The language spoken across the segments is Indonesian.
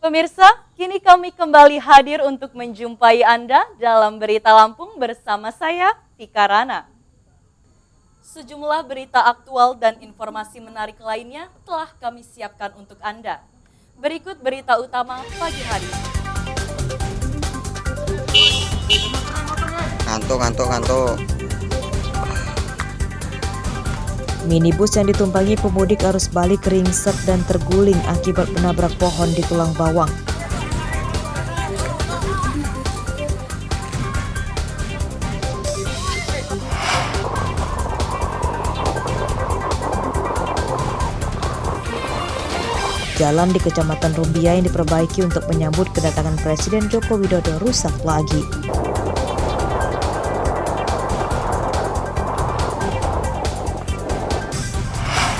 Pemirsa, kini kami kembali hadir untuk menjumpai Anda dalam Berita Lampung bersama saya, Tika Rana. Sejumlah berita aktual dan informasi menarik lainnya telah kami siapkan untuk Anda. Berikut berita utama pagi hari ini. Ngantuk. Minibus yang ditumpangi pemudik arus balik ringsek dan terguling akibat menabrak pohon di Tulang Bawang. Jalan di Kecamatan Rumbia yang diperbaiki untuk menyambut kedatangan Presiden Joko Widodo rusak lagi.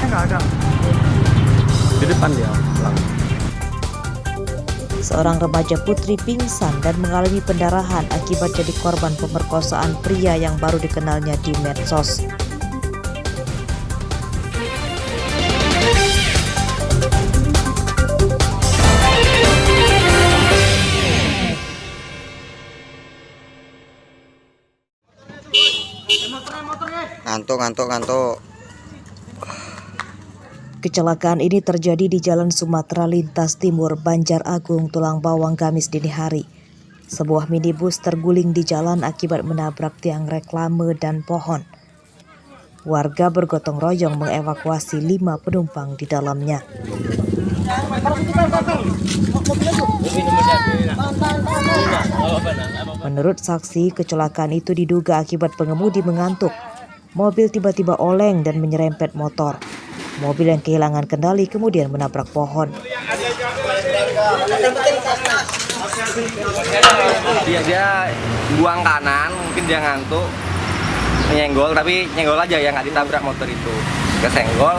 Nggak ada. Di depan dia. Seorang remaja putri pingsan dan mengalami pendarahan akibat jadi korban pemerkosaan pria yang baru dikenalnya di medsos. Ngantuk. Kecelakaan ini terjadi di Jalan Sumatera Lintas Timur, Banjar Agung, Tulang Bawang, Kamis dini hari. Sebuah minibus terguling di jalan akibat menabrak tiang reklame dan pohon. Warga bergotong royong mengevakuasi 5 penumpang di dalamnya. Menurut saksi, kecelakaan itu diduga akibat pengemudi mengantuk. Mobil tiba-tiba oleng dan menyerempet motor. Mobil yang kehilangan kendali kemudian menabrak pohon. Dia buang kanan, mungkin dia ngantuk, nyenggol, tapi nyenggol aja ya, nggak ditabrak motor itu. Kesenggol,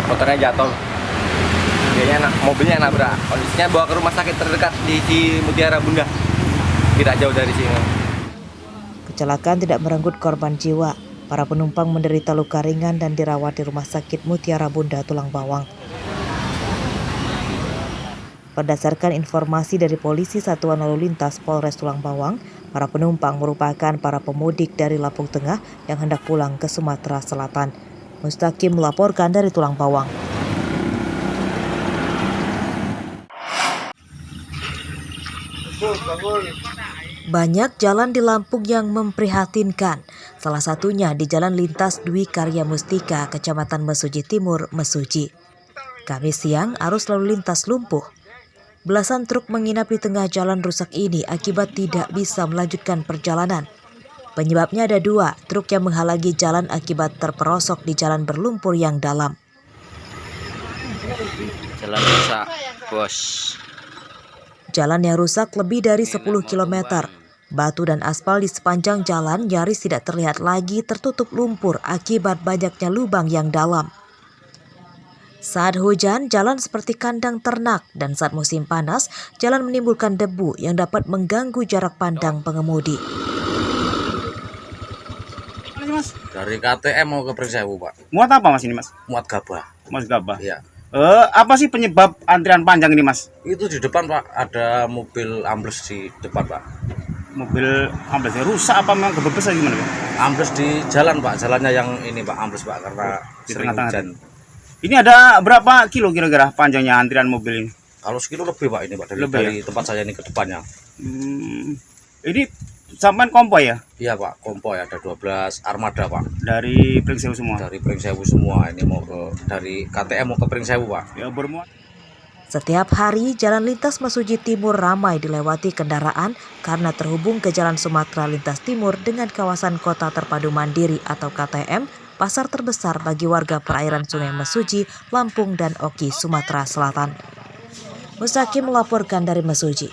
motornya jatuh. Mobilnya nabrak. Kondisinya bawa ke rumah sakit terdekat di Mutiara Bunda, tidak jauh dari sini. Kecelakaan tidak merenggut korban jiwa. Para penumpang menderita luka ringan dan dirawat di Rumah Sakit Mutiara Bunda, Tulang Bawang. Berdasarkan informasi dari Polisi Satuan Lalu Lintas Polres Tulang Bawang, para penumpang merupakan para pemudik dari Lampung Tengah yang hendak pulang ke Sumatera Selatan. Mustaqim melaporkan dari Tulang Bawang. Banyak jalan di Lampung yang memprihatinkan. Salah satunya di Jalan Lintas Dwi Karya Mustika, Kecamatan Mesuji Timur, Mesuji. Kamis siang, arus lalu lintas lumpuh. Belasan truk menginap di tengah jalan rusak ini akibat tidak bisa melanjutkan perjalanan. Penyebabnya ada 2, truk yang menghalangi jalan akibat terperosok di jalan berlumpur yang dalam. Jalan rusak, bos. Jalan yang rusak lebih dari 10 km. Batu dan aspal di sepanjang jalan nyaris tidak terlihat lagi, tertutup lumpur akibat banyaknya lubang yang dalam. Saat hujan, jalan seperti kandang ternak, dan saat musim panas, jalan menimbulkan debu yang dapat mengganggu jarak pandang pengemudi. Dari KTM mau ke Pringsewu, Pak. Muat apa Mas ini, Mas? Muat gabah. Mas Gabah. Iya. Apa sih penyebab antrian panjang ini, Mas? Itu di depan, Pak. Ada mobil ambles di depan, Pak. Mobil amblesnya rusak apa memang kebebes atau gimana, Pak? Ambles di jalan, Pak. Jalannya yang ini, Pak, ambles, Pak, karena Di sering tengah-tengah. hujan. Ini ada berapa kilo kira-kira panjangnya antrian mobil ini? Kalau sekilo lebih, Pak, ini, Pak. Lebih, dari tempat saya ini ke depannya. Ini sampean kompoi ya? Iya, Pak. Kompoi ada 12 armada, Pak. Dari Pringsewu semua? Dari Pringsewu semua. Ini mau dari KTM mau ke Pringsewu, Pak. Ya, bermuat. Setiap hari, Jalan Lintas Mesuji Timur ramai dilewati kendaraan karena terhubung ke Jalan Sumatera Lintas Timur dengan kawasan Kota Terpadu Mandiri atau KTM, pasar terbesar bagi warga perairan Sungai Mesuji, Lampung, dan Oki, Sumatera Selatan. Mustaqim melaporkan dari Mesuji.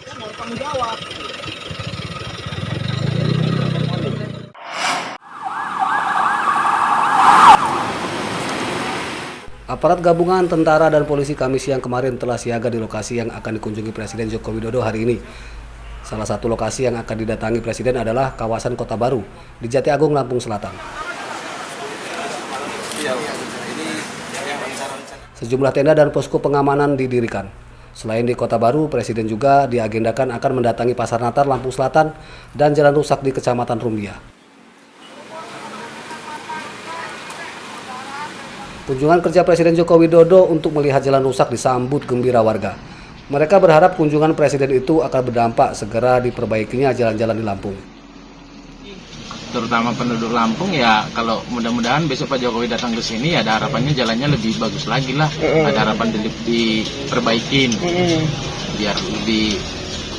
Aparat gabungan tentara dan polisi Kamis siang kemarin telah siaga di lokasi yang akan dikunjungi Presiden Joko Widodo hari ini. Salah satu lokasi yang akan didatangi Presiden adalah kawasan Kota Baru di Jati Agung, Lampung Selatan. Sejumlah tenda dan posko pengamanan didirikan. Selain di Kota Baru, Presiden juga diagendakan akan mendatangi Pasar Natar Lampung Selatan dan jalan rusak di Kecamatan Rumbia. Kunjungan kerja Presiden Joko Widodo untuk melihat jalan rusak disambut gembira warga. Mereka berharap kunjungan Presiden itu akan berdampak segera diperbaikinya jalan-jalan di Lampung. Terutama penduduk Lampung ya, kalau mudah-mudahan besok Pak Jokowi datang ke sini ya ada harapannya jalannya lebih bagus lagi lah, ada harapan diperbaikin biar lebih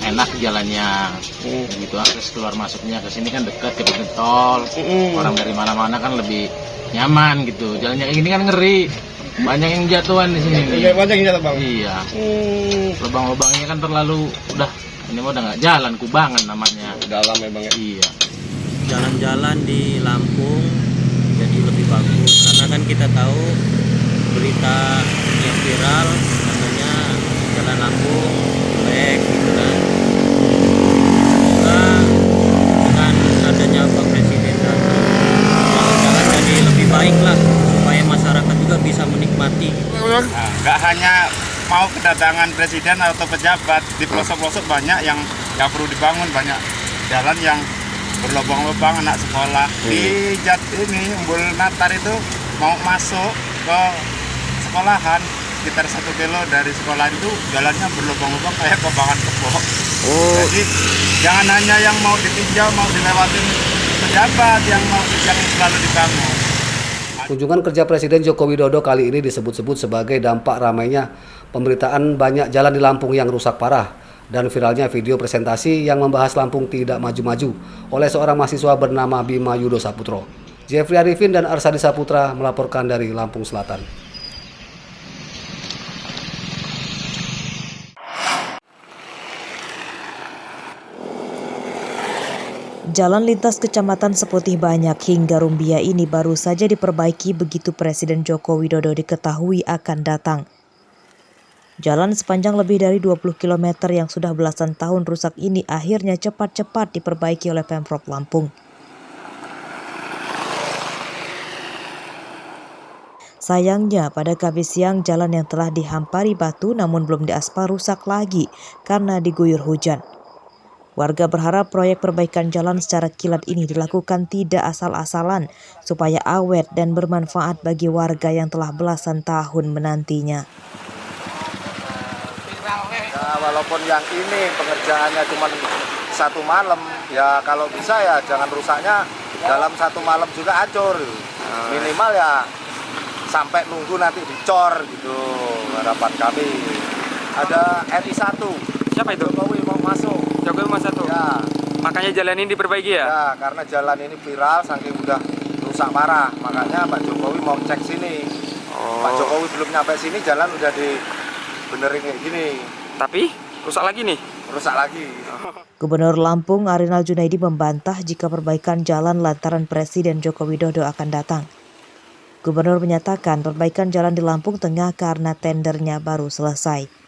enak jalannya gitu, akses keluar masuknya ke sini kan dekat ke pintu tol, orang dari mana-mana kan lebih nyaman gitu. Jalannya kayak gini kan ngeri, banyak yang jatuhan di sini. Banyak yang jatuh, Bang. Iya, lubang-lubangnya kan terlalu ini udah nggak jalan, kubangan namanya. Dalam ya, Bang. Iya. Jalan-jalan di Lampung jadi lebih bagus karena kan kita tahu berita yang viral katanya jalan Lampung jelek gitu kan. Semoga dengan adanya Pak Presiden nanti jalan-jalan jadi lebih baik lah supaya masyarakat juga bisa menikmati. Nggak hanya mau kedatangan presiden atau pejabat, di pelosok-pelosok banyak yang perlu dibangun, banyak jalan yang berlubang-lubang anak sekolah. Di Umbul Natar itu mau masuk ke sekolahan sekitar 1 kilo dari sekolah itu jalannya berlubang-lubang kayak kobangan kebo. Jadi jangan hanya yang mau ditinjau, mau dilewatin pejabat yang selalu dibangun. Kunjungan kerja Presiden Joko Widodo kali ini disebut-sebut sebagai dampak ramainya pemberitaan banyak jalan di Lampung yang rusak parah dan viralnya video presentasi yang membahas Lampung tidak maju-maju oleh seorang mahasiswa bernama Bima Yudo Saputro. Jeffrey Arifin dan Arsadi Saputra melaporkan dari Lampung Selatan. Jalan lintas Kecamatan Seputih Banyak hingga Rumbia ini baru saja diperbaiki begitu Presiden Joko Widodo diketahui akan datang. Jalan sepanjang lebih dari 20 km yang sudah belasan tahun rusak ini akhirnya cepat-cepat diperbaiki oleh Pemprov Lampung. Sayangnya pada Kamis siang jalan yang telah dihampari batu namun belum diaspal rusak lagi karena diguyur hujan. Warga berharap proyek perbaikan jalan secara kilat ini dilakukan tidak asal-asalan supaya awet dan bermanfaat bagi warga yang telah belasan tahun menantinya. Ya, walaupun yang ini pengerjaannya cuma 1 malam, ya kalau bisa ya jangan rusaknya dalam 1 malam juga hancur. Minimal ya sampai nunggu nanti dicor gitu, harapan kami. Ada RI 1. Siapa itu? Jokowi mau masuk. Jokowi mau masuk. Ya. Makanya jalan ini diperbaiki ya? Ya, karena jalan ini viral saking udah rusak parah. Makanya Pak Jokowi mau cek sini. Pak Jokowi belum nyampe sini jalan udah dibenerin kayak gini. Tapi rusak lagi nih? Rusak lagi. Gubernur Lampung Arinal Junaidi membantah jika perbaikan jalan lantaran Presiden Joko Widodo akan datang. Gubernur menyatakan perbaikan jalan di Lampung Tengah karena tendernya baru selesai.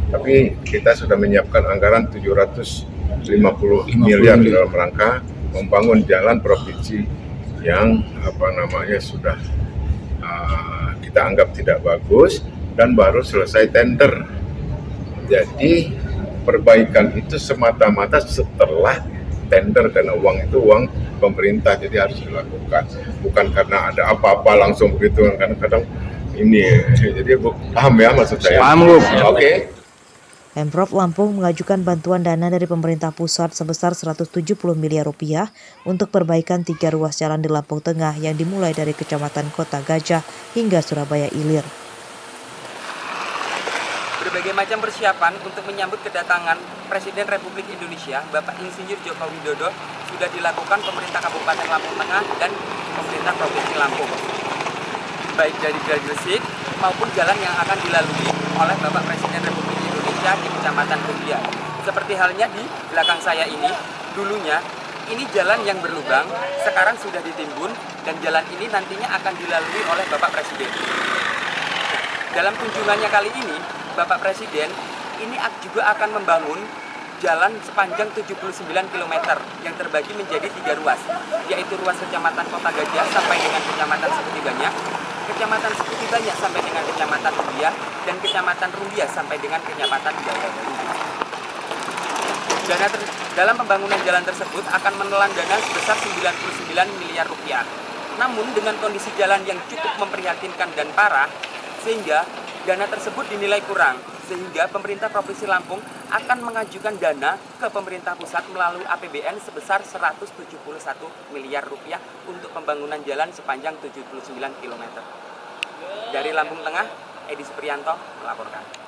Tapi kita sudah menyiapkan anggaran 750 miliar dalam rangka membangun jalan provinsi yang sudah kita anggap tidak bagus dan baru selesai tender. Jadi perbaikan itu semata-mata setelah tender karena uang itu uang pemerintah, jadi harus dilakukan. Bukan karena ada apa-apa langsung begitu, kadang-kadang ini. Jadi paham ya maksud saya? Paham, Bu. Oke. Pemprov Lampung mengajukan bantuan dana dari pemerintah pusat sebesar 170 miliar rupiah untuk perbaikan 3 ruas jalan di Lampung Tengah yang dimulai dari Kecamatan Kota Gajah hingga Surabaya Ilir. Berbagai macam persiapan untuk menyambut kedatangan Presiden Republik Indonesia, Bapak Insinyur Joko Widodo, sudah dilakukan pemerintah Kabupaten Lampung Tengah dan pemerintah Provinsi Lampung. Baik dari Gresik maupun jalan yang akan dilalui oleh Bapak Presiden Republik Indonesia di Kecamatan Rumbia. Seperti halnya di belakang saya ini, dulunya ini jalan yang berlubang, sekarang sudah ditimbun dan jalan ini nantinya akan dilalui oleh Bapak Presiden. Dalam kunjungannya kali ini, Bapak Presiden ini juga akan membangun jalan sepanjang 79 km yang terbagi menjadi 3 ruas, yaitu ruas Kecamatan Kota Gajah sampai dengan Kecamatan Seputih Banyak, Kecamatan Seputi Banyak sampai dengan Kecamatan Rumbia, dan Kecamatan Rumbia sampai dengan Kecamatan Gagagaru. Dalam pembangunan jalan tersebut akan menelan dana sebesar 99 miliar rupiah. Namun dengan kondisi jalan yang cukup memprihatinkan dan parah, sehingga dana tersebut dinilai kurang, sehingga pemerintah Provinsi Lampung akan mengajukan dana ke pemerintah pusat melalui APBN sebesar 171 miliar rupiah untuk pembangunan jalan sepanjang 79 km. Dari Lampung Tengah, Edi Supriyanto melaporkan.